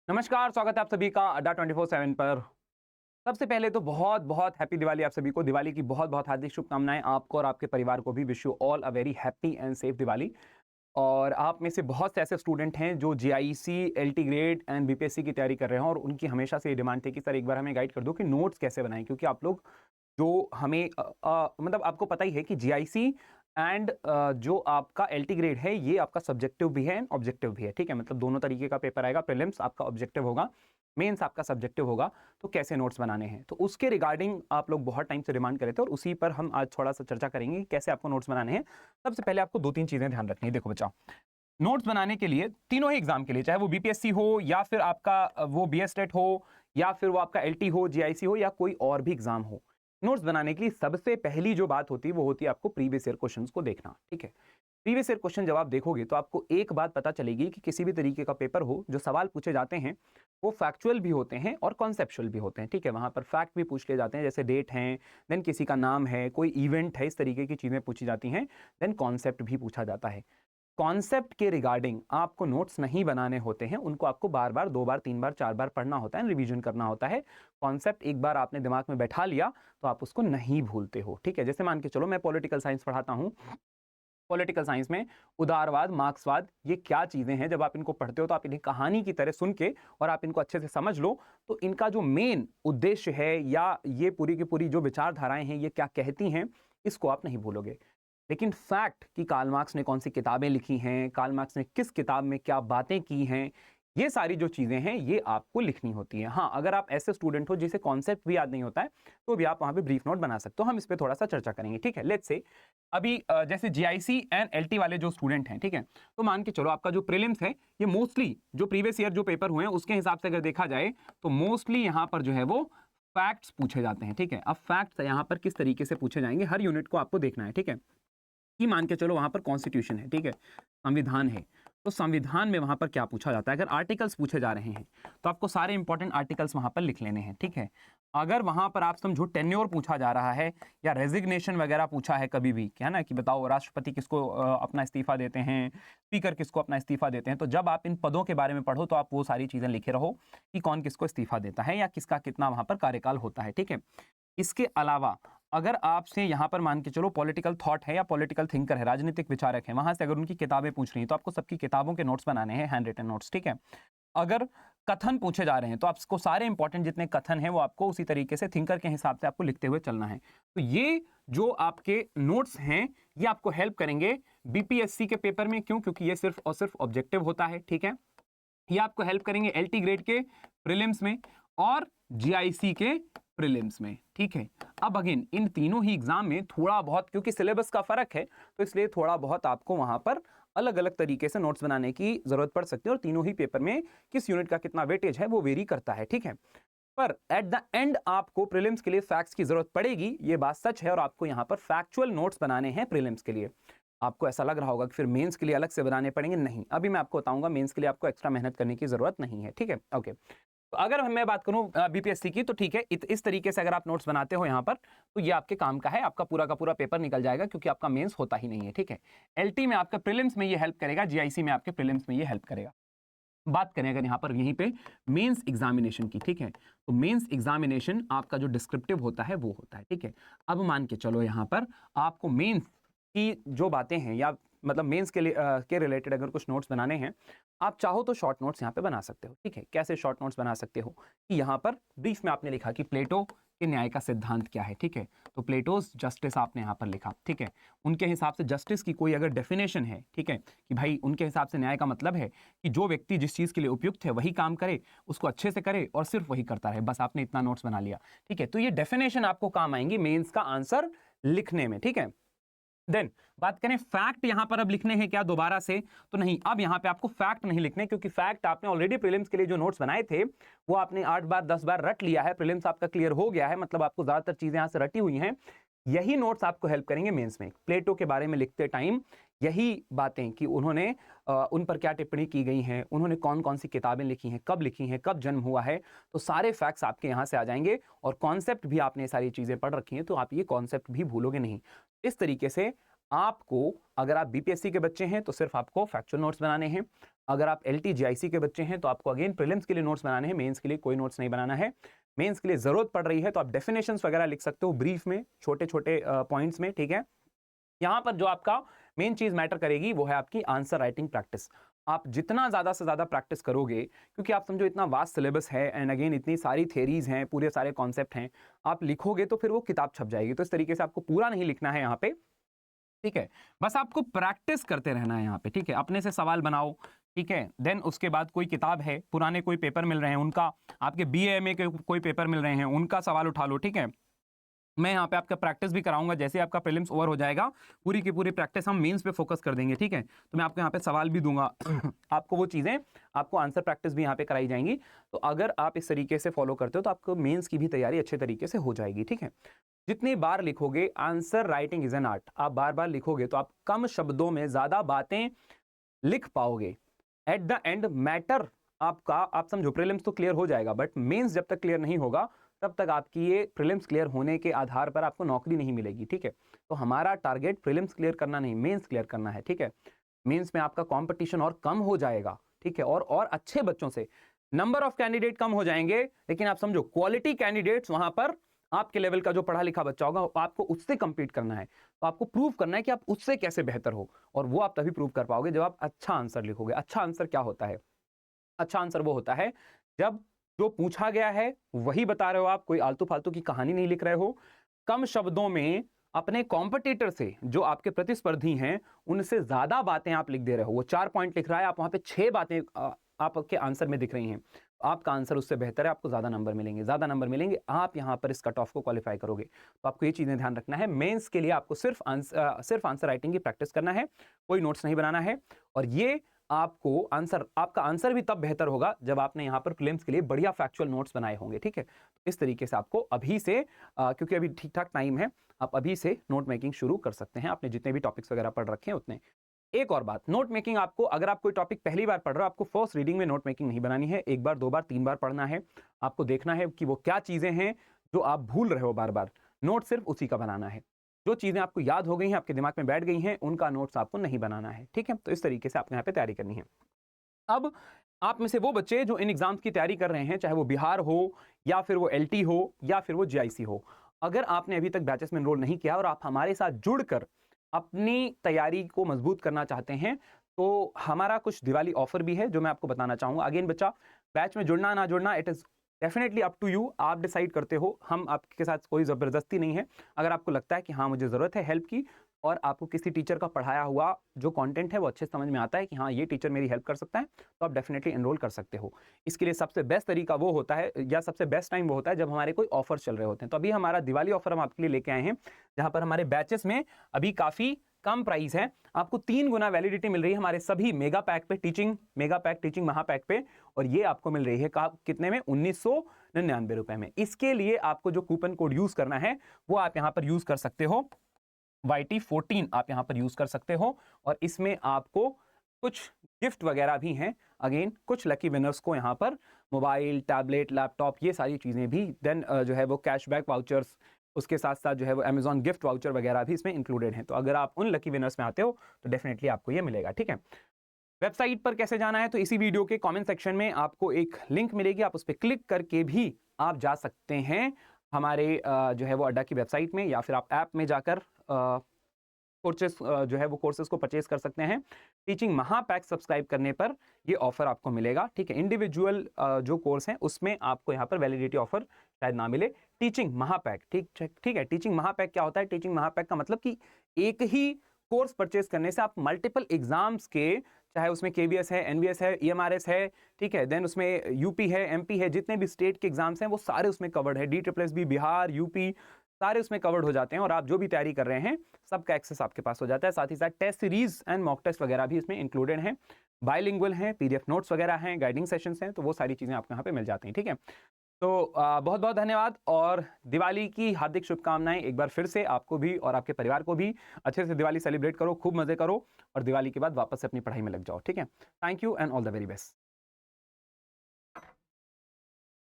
नमस्कार, स्वागत है आप सभी का अड्डा 24/7 पर। सबसे पहले तो बहुत बहुत हैप्पी दिवाली आप सभी को। दिवाली की बहुत बहुत हार्दिक शुभकामनाएं आपको और आपके परिवार को भी। Wish you all a very happy and safe Diwali. और आप में से बहुत से ऐसे स्टूडेंट हैं जो GIC, LT grade and BPSC की तैयारी कर रहे हैं और उनकी हमेशा से ये डिमांड थी कि सर एक बार हमें गाइड कर दो कि नोट्स कैसे बनाएं, क्योंकि आप लोग जो हमें मतलब आपको पता ही है कि जीआईसी एंड जो आपका एलटी ग्रेड है ये आपका सब्जेक्टिव भी है एंड ऑब्जेक्टिव भी है। ठीक है, मतलब दोनों तरीके का पेपर आएगा। प्रीलिम्स आपका ऑब्जेक्टिव होगा, मेंस आपका सब्जेक्टिव होगा। तो कैसे नोट्स बनाने हैं, तो उसके रिगार्डिंग आप लोग बहुत टाइम से डिमांड करे थे और उसी पर हम आज थोड़ा सा चर्चा करेंगे कि कैसे आपको नोट्स बनाने हैं। सबसे पहले आपको दो तीन चीजें ध्यान रखनी है। देखो बच्चों, नोट्स बनाने के लिए तीनों ही एग्जाम के लिए, चाहे वो बीपीएससी हो या फिर आपका वो बीएसटेट हो या फिर वो आपका एलटी हो, जीआईसी हो या कोई और भी एग्जाम हो, नोट्स बनाने के लिए सबसे पहली जो बात होती है वो होती है आपको प्रीवियस ईयर क्वेश्चंस को देखना। ठीक है, प्रीवियस ईयर क्वेश्चन जब आप देखोगे तो आपको एक बात पता चलेगी कि किसी भी तरीके का पेपर हो, जो सवाल पूछे जाते हैं वो फैक्चुअल भी होते हैं और कॉन्सेप्चुअल भी होते हैं। ठीक है, वहां पर फैक्ट भी पूछ लिए जाते हैं, जैसे डेट है, देन किसी का नाम है, कोई इवेंट है, इस तरीके की चीजें पूछी जाती हैं। देन कॉन्सेप्ट भी पूछा जाता है। कॉन्सेप्ट के रिगार्डिंग आपको नोट्स नहीं बनाने होते हैं, उनको आपको बार बार, दो बार, तीन बार, चार बार पढ़ना होता है, रिवीजन करना होता है। कॉन्सेप्ट एक बार आपने दिमाग में बैठा लिया तो आप उसको नहीं भूलते हो। ठीक है, जैसे मान के चलो मैं पॉलिटिकल साइंस पढ़ाता हूं। पॉलिटिकल साइंस में उदारवाद, मार्क्सवाद, ये क्या चीजें हैं, जब आप इनको पढ़ते हो तो आप इन्हें कहानी की तरह सुन के और आप इनको अच्छे से समझ लो तो इनका जो मेन उद्देश्य है या ये पूरी की पूरी जो विचारधाराएं हैं ये क्या कहती हैं, इसको आप नहीं भूलोगे। लेकिन फैक्ट कि कार्ल मार्क्स ने कौन सी किताबें लिखी हैं, कार्ल मार्क्स ने किस किताब में क्या बातें की हैं, ये सारी जो चीजें हैं ये आपको लिखनी होती है। हाँ, अगर आप ऐसे स्टूडेंट हो जिसे कॉन्सेप्ट भी याद नहीं होता है तो भी आप वहां पे ब्रीफ नोट बना सकते हो। हम इस पे थोड़ा सा चर्चा करेंगे। ठीक है, लेट्स से अभी जैसे जीआईसी एंड एलटी वाले जो स्टूडेंट हैं, ठीक है, तो मान के चलो आपका जो प्रीलिम्स है ये मोस्टली जो प्रीवियस ईयर जो पेपर हुए हैं उसके हिसाब से अगर देखा जाए तो मोस्टली यहाँ पर जो है वो फैक्ट्स पूछे जाते हैं। ठीक है, अब फैक्ट्स यहाँ पर किस तरीके से पूछे जाएंगे हर यूनिट को आपको देखना है। ठीक है, कि मान के चलो वहां पर कॉन्स्टिट्यूशन है, ठीक है, संविधान है, तो संविधान में वहां पर क्या पूछा जाता है। अगर आर्टिकल्स पूछे जा रहे हैं तो आपको सारे इंपॉर्टेंट आर्टिकल्स वहां पर लिख लेने हैं। ठीक है, अगर वहां पर आप समझो टेन्योर पूछा जा रहा है या रेजिग्नेशन वगैरह पूछा है कभी भी, क्या ना, कि बताओ राष्ट्रपति किसको अपना इस्तीफा देते हैं, स्पीकर किसको अपना इस्तीफा देते हैं, तो जब आप इन पदों के बारे में पढ़ो तो आप वो सारी चीजें लिखे रहो कि कौन किसको इस्तीफा देता है या किसका कितना वहां पर कार्यकाल होता है। ठीक है, इसके अलावा अगर आपसे यहाँ पर मान के चलो पॉलिटिकल थॉट है या पॉलिटिकल थिंकर है, राजनीतिक विचारक है, वहां से अगर उनकी किताबें पूछ रही हैं तो आपको सबकी किताबों के नोट्स बनाने हैं, हैंड रिटन नोट्स। ठीक है, अगर कथन पूछे जा रहे हैं तो आपको सारे इंपॉर्टेंट जितने कथन हैं वो आपको उसी तरीके से थिंकर के हिसाब से आपको लिखते हुए चलना है। तो ये जो आपके नोट्स हैं ये आपको हेल्प करेंगे बीपीएससी के पेपर में। क्यों? क्योंकि ये सिर्फ और सिर्फ ऑब्जेक्टिव होता है। ठीक है, ये आपको हेल्प करेंगे एलटी ग्रेड के प्रीलिम्स में और जीआईसी के प्रीलिम्स में। ठीक है, अब अगेन इन तीनों ही एग्जाम में थोड़ा बहुत, क्योंकि सिलेबस का फर्क है तो इसलिए थोड़ा बहुत आपको वहां पर अलग अलग तरीके से नोट्स बनाने की जरूरत पड़ सकती है और तीनों ही पेपर में किस यूनिट का कितना वेटेज है वो वेरी करता है। ठीक है, पर एट द एंड आपको प्रीलिम्स के लिए फैक्ट्स की जरूरत पड़ेगी, ये बात सच है, और आपको यहाँ पर फैक्चुअल नोट्स बनाने हैं प्रीलिम्स के लिए। आपको ऐसा लग रहा होगा कि फिर मेंस के लिए अलग से बनाने पड़ेंगे, नहीं, अभी मैं आपको बताऊंगा मेंस के लिए आपको एक्स्ट्रा मेहनत करने की जरूरत नहीं है। ठीक है, ओके। तो अगर मैं बात करूं बीपीएससी की तो ठीक है, इस तरीके से अगर आप नोट्स बनाते हो यहाँ पर तो ये आपके काम का है, आपका पूरा का पूरा पेपर निकल जाएगा क्योंकि आपका मेंस होता ही नहीं है। ठीक है, एलटी में आपका प्रीलिम्स में ये हेल्प करेगा, जीआईसी में आपके प्रीलिम्स में ये हेल्प करेगा। बात करें अगर यहाँ पर यहीं पे मेंस एग्जामिनेशन की, ठीक है, तो मेंस एग्जामिनेशन आपका जो डिस्क्रिप्टिव होता है वो होता है। ठीक है, अब मान के चलो यहाँ पर आपको मेंस की जो बातें हैं या मतलब मेंस के लिए के रिलेटेड अगर कुछ नोट्स बनाने हैं, आप चाहो तो शॉर्ट नोट्स यहाँ पे बना सकते हो। ठीक है, कैसे शॉर्ट नोट्स बना सकते हो कि यहाँ पर ब्रीफ में आपने लिखा कि प्लेटो के न्याय का सिद्धांत क्या है। ठीक है, तो प्लेटोस जस्टिस आपने यहाँ पर लिखा। ठीक है, उनके हिसाब से जस्टिस की कोई अगर डेफिनेशन है, ठीक है, कि भाई उनके हिसाब से न्याय का मतलब है कि जो व्यक्ति जिस चीज के लिए उपयुक्त है वही काम करे, उसको अच्छे से करे और सिर्फ वही करता रहे, बस आपने इतना नोट्स बना लिया। ठीक है, तो ये डेफिनेशन आपको काम आएंगी मेंस का आंसर लिखने में। ठीक है, देन बात करें फैक्ट यहां पर अब लिखने हैं क्या दोबारा से, तो नहीं, अब यहां पे आपको फैक्ट नहीं लिखने, क्योंकि फैक्ट आपने ऑलरेडी प्रीलिम्स के लिए जो नोट्स बनाए थे वो आपने 8 बार 10 बार रट लिया है, प्रीलिम्स आपका क्लियर हो गया है, मतलब आपको ज्यादातर चीजें यहां से रटी हुई हैं। यही नोट्स आपको हेल्प करेंगे मेंस में। प्लेटो के बारे में लिखते टाइम यही बातें कि उन्होंने उन पर क्या टिप्पणी की गई हैं, उन्होंने कौन कौन सी किताबें लिखी हैं, कब जन्म हुआ है, तो सारे फैक्ट्स आपके यहाँ से आ जाएंगे। और कॉन्सेप्ट भी आपने सारी चीजें पढ़ रखी हैं तो आप ये कॉन्सेप्ट भी भूलोगे नहीं। इस तरीके से आपको, अगर आप बीपीएससी के बच्चे हैं तो सिर्फ आपको फैक्चुअल नोट्स बनाने हैं, अगर आप एलटी जीआईसी के बच्चे हैं तो आपको अगेन प्रीलिम्स के लिए नोट्स बनाने हैं, मेंस के लिए कोई नोट्स नहीं बनाना है। मेंस के लिए जरूरत पड़ रही है तो आप डेफिनेशंस वगैरह लिख सकते हो ब्रीफ में, छोटे छोटे पॉइंट्स में, ठीक है। यहाँ पर जो आपका मेन चीज मैटर करेगी वो है आपकी आंसर राइटिंग प्रैक्टिस। आप जितना ज्यादा से ज्यादा प्रैक्टिस करोगे, क्योंकि आप समझो इतना वास्ट सिलेबस है एंड अगेन इतनी सारी थेरीज हैं, पूरे सारे कॉन्सेप्ट हैं, आप लिखोगे तो फिर वो किताब छप जाएगी। तो इस तरीके से आपको पूरा नहीं लिखना है यहाँ पे, ठीक है, बस आपको प्रैक्टिस करते रहना है यहाँ पे, ठीक है। अपने से सवाल बनाओ, ठीक है। देन उसके बाद कोई किताब है, पुराने कोई पेपर मिल रहे हैं उनका, आपके बीएएमए के कोई पेपर मिल रहे हैं उनका सवाल उठा लो, ठीक है। मैं यहाँ पे आपका प्रैक्टिस भी कराऊंगा, जैसे आपका प्रीलिम्स ओवर हो जाएगा पूरी की पूरी प्रैक्टिस हम मेंस पे फोकस कर देंगे, ठीक है। तो मैं आपको यहाँ पे सवाल भी दूंगा आपको वो चीज़ें, आपको आंसर प्रैक्टिस भी यहाँ पे कराई जाएंगी। तो अगर आप इस तरीके से फॉलो करते हो तो आपको मेंस की भी तैयारी अच्छे तरीके से हो जाएगी, ठीक है। जितनी बार लिखोगे, answer writing is an art, आप बार बार लिखोगे तो आप कम शब्दों में ज़्यादा बातें लिख पाओगे। एट द एंड मैटर आपका, आप समझो प्रीलिम्स तो क्लियर हो जाएगा, बट मेंस जब तक क्लियर नहीं होगा तब तक आपकी ये प्रीलिम्स क्लियर होने के आधार पर आपको नौकरी नहीं मिलेगी, ठीक है। तो हमारा टारगेट प्रीलिम्स क्लियर करना नहीं, मेंस क्लियर करना है, ठीक है। मेंस में आपका कंपटीशन और कम हो जाएगा, ठीक है, और अच्छे बच्चों से नंबर ऑफ कैंडिडेट कम हो जाएंगे, लेकिन आप समझो क्वालिटी कैंडिडेट्स वहां पर आपके लेवल का जो पढ़ा लिखा बच्चा होगा आपको उससे कंपीट करना है। तो आपको प्रूव करना है कि आप उससे कैसे बेहतर हो, और वो आप तभी प्रूव कर पाओगे जब आप अच्छा आंसर लिखोगे। अच्छा आंसर क्या होता है? अच्छा आंसर वो होता है जब जो पूछा गया है वही बता रहे हो आप, कोई आलतू फालतू की कहानी नहीं लिख रहे हो, कम शब्दों में अपने कॉम्पिटिटर से, जो आपके प्रतिस्पर्धी हैं, उनसे ज्यादा बातें आप लिख दे रहे हो। वो 4 पॉइंट लिख रहा है, आप वहां पे 6 बातें आपके आंसर में दिख रही हैं, आपका आंसर उससे बेहतर है, आपको ज्यादा नंबर मिलेंगे, ज्यादा नंबर मिलेंगे, आप यहां पर इस कट ऑफ को क्वालिफाई करोगे। तो आपको ये चीजें ध्यान रखना है। मेंस के लिए आपको सिर्फ आंसर राइटिंग की प्रैक्टिस करना है, कोई नोट्स नहीं बनाना है। और ये आपको आपका आंसर भी तब बेहतर होगा जब आपने यहाँ पर प्रीलिम्स के लिए बढ़िया फैक्चुअल नोट्स बनाए होंगे, ठीक है। इस तरीके से आपको अभी से क्योंकि अभी ठीक ठाक टाइम है, आप अभी से नोट मेकिंग शुरू कर सकते हैं। आपने जितने भी टॉपिक्स वगैरह पढ़ रखे हैं उतने। एक और बात, नोट मेकिंग आपको, अगर आप कोई टॉपिक पहली बार पढ़ रहे हो, आपको फर्स्ट रीडिंग में नोट मेकिंग नहीं बनानी है। एक बार, दो बार, तीन बार पढ़ना है। आपको देखना है कि वो क्या चीजें हैं जो आप भूल रहे हो बार बार, नोट सिर्फ उसी का बनाना है। जो चीजें आपको याद हो गई हैं, आपके दिमाग में बैठ गई हैं, उनका नोट्स आपको नहीं बनाना है, ठीक है। तो इस तरीके से आपको यहाँ पे तैयारी करनी है। अब आप में से वो बच्चे जो इन एग्जाम्स की तैयारी कर रहे हैं, चाहे वो बिहार हो या फिर वो एलटी हो या फिर वो जीआईसी हो, अगर आपने अभी तक बैचेस में एनरोल नहीं किया और आप हमारे साथ जुड़कर अपनी तैयारी को मजबूत करना चाहते हैं, तो हमारा कुछ दिवाली ऑफर भी है जो मैं आपको बताना चाहूंगा। अगेन बच्चा, बैच में जुड़ना ना जुड़ना it is definitely up to you, आप डिसाइड करते हो, हम आपके साथ कोई ज़बरदस्ती नहीं है। अगर आपको लगता है कि हाँ मुझे ज़रूरत है हेल्प की, और आपको किसी टीचर का पढ़ाया हुआ जो कंटेंट है वो अच्छे समझ में आता है कि हाँ ये टीचर मेरी हेल्प कर सकता है, तो आप डेफिनेटली एनरोल कर सकते हो। इसके लिए सबसे बेस्ट तरीका वो होता है, या सबसे बेस्ट टाइम वो होता है जब हमारे कोई ऑफर चल रहे होते हैं। तो अभी हमारा दिवाली ऑफर हम आपके लिए लेके आए हैं, जहाँ पर हमारे बैचेस में अभी काफ़ी कम प्राइस है, आपको 3 गुना वैलिडिटी मिल रही है हमारे सभी मेगा पैक पे, टीचिंग मेगा पैक, टीचिंग महापैक पे, और ये आपको मिल रही है कितने में? 1999 रुपए में। इसके लिए आपको जो कूपन कोड यूज करना है वो आप यहाँ पर यूज कर सकते हो, YT14 आप यहाँ पर यूज कर सकते हो, और इसमें आपको कुछ गिफ्ट वगैरह भी हैं। अगेन कुछ लकी विनर्स को यहाँ पर मोबाइल, टैबलेट, लैपटॉप, ये सारी चीजें भी, देन जो है वो कैशबैक वाउचर्स, उसके साथ साथ जो है वो अमेजॉन गिफ्ट वाउचर वगैरह भी इसमें इंक्लूडेड हैं। तो अगर आप उन लकी विनर्स में आते हो तो डेफिनेटली आपको ये मिलेगा, ठीक है। वेबसाइट पर कैसे जाना है? तो इसी वीडियो के कमेंट सेक्शन में आपको एक लिंक मिलेगी, आप उस पर क्लिक करके भी आप जा सकते हैं हमारे जो है वो अड्डा की वेबसाइट में, या फिर आप ऐप में जाकर कोर्सेस जो है वो कोर्सेज को परचेज कर सकते हैं। टीचिंग महापैक सब्सक्राइब करने पर ये ऑफर आपको मिलेगा, ठीक है। इंडिविजुअल जो कोर्स हैं उसमें आपको यहाँ पर वैलिडिटी ऑफर शायद ना मिले। टीचिंग महापैक, ठीक है। टीचिंग महापैक क्या होता है? टीचिंग महापैक का मतलब कि एक ही कोर्स परचेज करने से आप मल्टीपल एग्जाम्स के, चाहे उसमें केवीएस है, एनवीएस है, ईएमआरएस है, ठीक है, देन उसमें यूपी है, एमपी है, जितने भी स्टेट के एग्जाम्स हैं वो सारे उसमें कवर्ड है। DSSB, बिहार, यूपी, सारे उसमें कवर्ड हो जाते हैं, और आप जो भी तैयारी कर रहे हैं सबका एक्सेस आपके पास हो जाता है। साथ ही साथ test series and mock test वगैरह भी इसमें इंक्लूडेड हैं, बायलिंगुअल हैं, PDF नोट्स वगैरह हैं, गाइडिंग सेशंस हैं, तो वो सारी चीज़ें आपको यहाँ पे मिल जाती हैं, ठीक है। तो बहुत बहुत धन्यवाद, और दिवाली की हार्दिक शुभकामनाएं एक बार फिर से आपको भी और आपके परिवार को भी। अच्छे से दिवाली सेलिब्रेट करो, खूब मजे करो, और दिवाली के बाद वापस से अपनी पढ़ाई में लग जाओ, ठीक है। Thank you and all the very best.